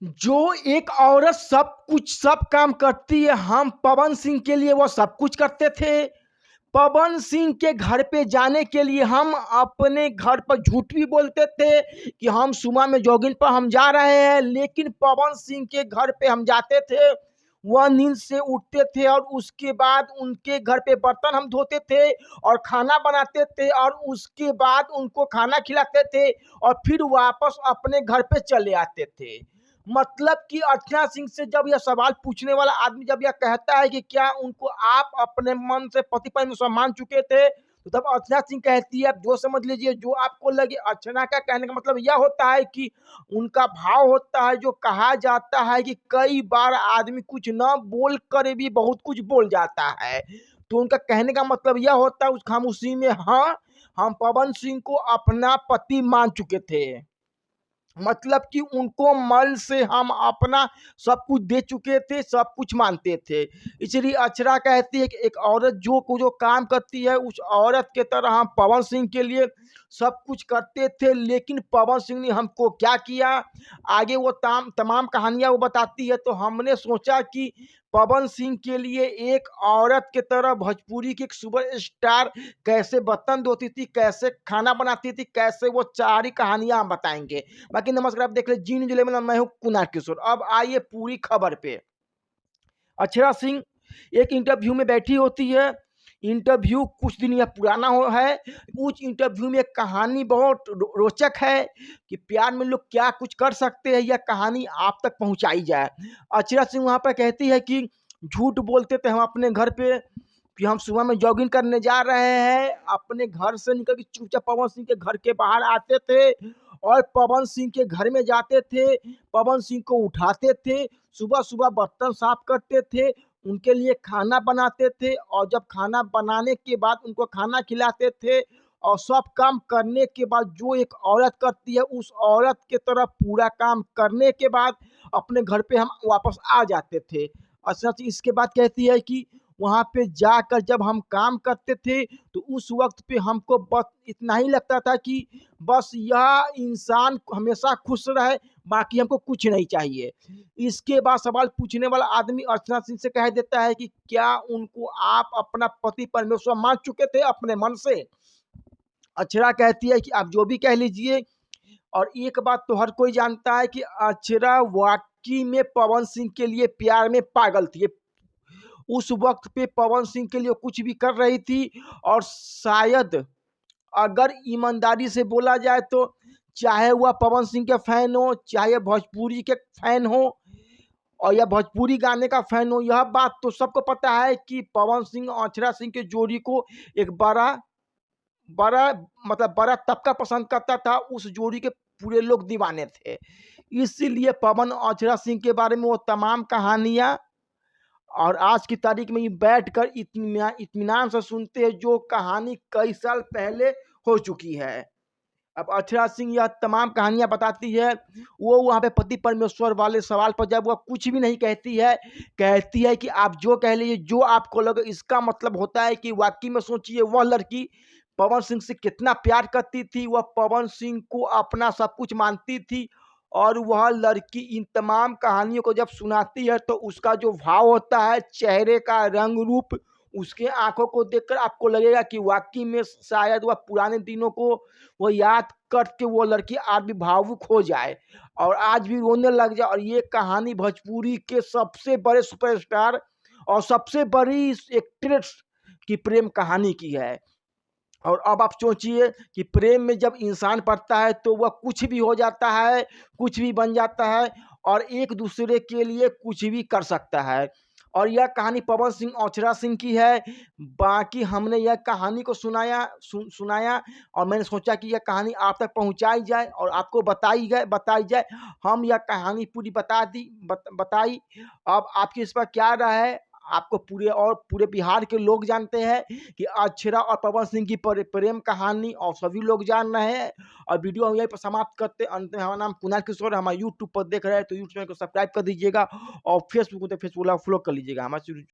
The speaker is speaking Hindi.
जो एक औरत सब काम करती है, हम पवन सिंह के लिए वो सब कुछ करते थे। पवन सिंह के घर पे जाने के लिए हम अपने घर पर झूठ भी बोलते थे कि हम सुबह में जॉगिंग पर हम जा रहे हैं, लेकिन पवन सिंह के घर पे हम जाते थे। वह नींद से उठते थे और उसके बाद उनके घर पे बर्तन हम धोते थे और खाना बनाते थे और उसके बाद उनको खाना खिलाते थे और फिर वापस अपने घर पे चले आते थे। मतलब कि अर्चना सिंह से जब यह सवाल पूछने वाला आदमी जब यह कहता है कि क्या उनको आप अपने मन से पति परमेश्वर मान चुके थे, तो तब अर्चना सिंह कहती है, आप जो समझ लीजिए जो आपको लगे। अर्चना का कहने का मतलब यह होता है कि उनका भाव होता है, जो कहा जाता है कि कई बार आदमी कुछ न बोल कर भी बहुत कुछ बोल जाता है। तो उनका कहने का मतलब यह होता है उस खामोशी में, हाँ, हम पवन सिंह को अपना पति मान चुके थे। मतलब कि उनको मल से हम अपना सब कुछ दे चुके थे, सब कुछ मानते थे। इसलिए अक्षरा कहती है कि एक औरत जो काम करती है, उस औरत के तरह हम पवन सिंह के लिए सब कुछ करते थे, लेकिन पवन सिंह ने हमको क्या किया, आगे वो तमाम कहानियाँ वो बताती है। तो हमने सोचा कि पवन सिंह के लिए एक औरत के तरह भोजपुरी की एक सुपरस्टार कैसे बर्तन धोती थी, कैसे खाना बनाती थी, कैसे वो सारी कहानियाँ हम बताएँगे। बाकी नमस्कार, आप देख रहे जी न्यूज़ 11, मैं हूँ कुणाल किशोर। अब आइए पूरी खबर पे। अक्षरा सिंह एक इंटरव्यू में बैठी होती है। इंटरव्यू कुछ दिन या पुराना हो है। उस इंटरव्यू में एक कहानी बहुत रोचक है कि प्यार में लोग क्या कुछ कर सकते हैं, यह कहानी आप तक पहुंचाई जाए। अक्षरा सिंह वहां पर कहती है कि झूठ बोलते थे हम अपने घर पे कि हम सुबह में जॉगिंग करने जा रहे हैं। अपने घर से निकल के चुपचाप पवन सिंह के घर के बाहर आते थे और पवन सिंह के घर में जाते थे, पवन सिंह को उठाते थे, सुबह-सुबह बर्तन साफ करते थे, उनके लिए खाना बनाते थे और जब खाना बनाने के बाद उनको खाना खिलाते थे और सब काम करने के बाद जो एक औरत करती है, उस औरत के तरह पूरा काम करने के बाद अपने घर पे हम वापस आ जाते थे। और सच इसके बाद कहती है कि वहाँ पे जाकर जब हम काम करते थे, तो उस वक़्त पे हमको बस इतना ही लगता था कि बस यह इंसान हमेशा खुश रहे, बाकी हमको कुछ नहीं चाहिए। इसके बाद सवाल पूछने वाला आदमी अर्चना सिंह से कह देता है कि क्या उनको आप अपना पति परमेश्वर मान चुके थे अपने मन से? अक्षरा कहती है कि आप जो भी कह लीजिए। और एक बात तो हर कोई जानता है कि अक्षरा वाक़ई में पवन सिंह के लिए प्यार में पागल थी। उस वक़्त पे पवन सिंह के लिए कुछ भी कर रही थी और शायद अगर ईमानदारी से बोला जाए तो चाहे वह पवन सिंह के फैन हो, चाहे भोजपुरी के फैन हो और या भोजपुरी गाने का फैन हो, यह बात तो सबको पता है कि पवन सिंह और अक्षरा सिंह के जोड़ी को एक बड़ा बड़ा मतलब बड़ा तबका पसंद करता था। उस जोड़ी के पूरे लोग दीवाने थे। इसीलिए पवन और अक्षरा सिंह के बारे में वो तमाम कहानियाँ और आज की तारीख में ये बैठकर इत्मीनान से सुनते हैं जो कहानी कई साल पहले हो चुकी है। अब अक्षरा सिंह यह तमाम कहानियाँ बताती है। वो वहाँ पे पति परमेश्वर वाले सवाल पर जब वह कुछ भी नहीं कहती है, कहती है कि आप जो कह लीजिए, जो आपको लगे। इसका मतलब होता है कि वाक़ई में सोचिए वह लड़की पवन सिंह से कितना प्यार करती थी, वह पवन सिंह को अपना सब कुछ मानती थी और वह लड़की इन तमाम कहानियों को जब सुनाती है तो उसका जो भाव होता है, चेहरे का रंग-रूप, उसके आँखों को देखकर आपको लगेगा कि वाक़ई में शायद वह पुराने दिनों को वो याद करके वो लड़की आज भी भावुक हो जाए और आज भी रोने लग जाए। और ये कहानी भोजपुरी के सबसे बड़े सुपरस्टार और सबसे बड़ी एक्ट्रेस की प्रेम कहानी की है। और अब आप सोचिए कि प्रेम में जब इंसान पड़ता है तो वह कुछ भी हो जाता है, कुछ भी बन जाता है और एक दूसरे के लिए कुछ भी कर सकता है। और यह कहानी पवन सिंह और अक्षरा सिंह की है। बाकी हमने यह कहानी को सुनाया और मैंने सोचा कि यह कहानी आप तक पहुँचाई जाए और आपको बताई जाए। हम यह कहानी पूरी बताई। अब आपकी इस पर क्या राय है? आपको पूरे बिहार के लोग जानते हैं कि अक्षरा और पवन सिंह की प्रेम कहानी और सभी लोग जान रहे हैं। और वीडियो हम यहीं पर समाप्त करते हैं। अंत में हमारा नाम कुणाल किशोर है। हमारा यूट्यूब पर देख रहे हैं तो यूट्यूब चैनल को सब्सक्राइब कर दीजिएगा और फेसबुक में तो फेसबुक फॉलो कर लीजिएगा। हमारे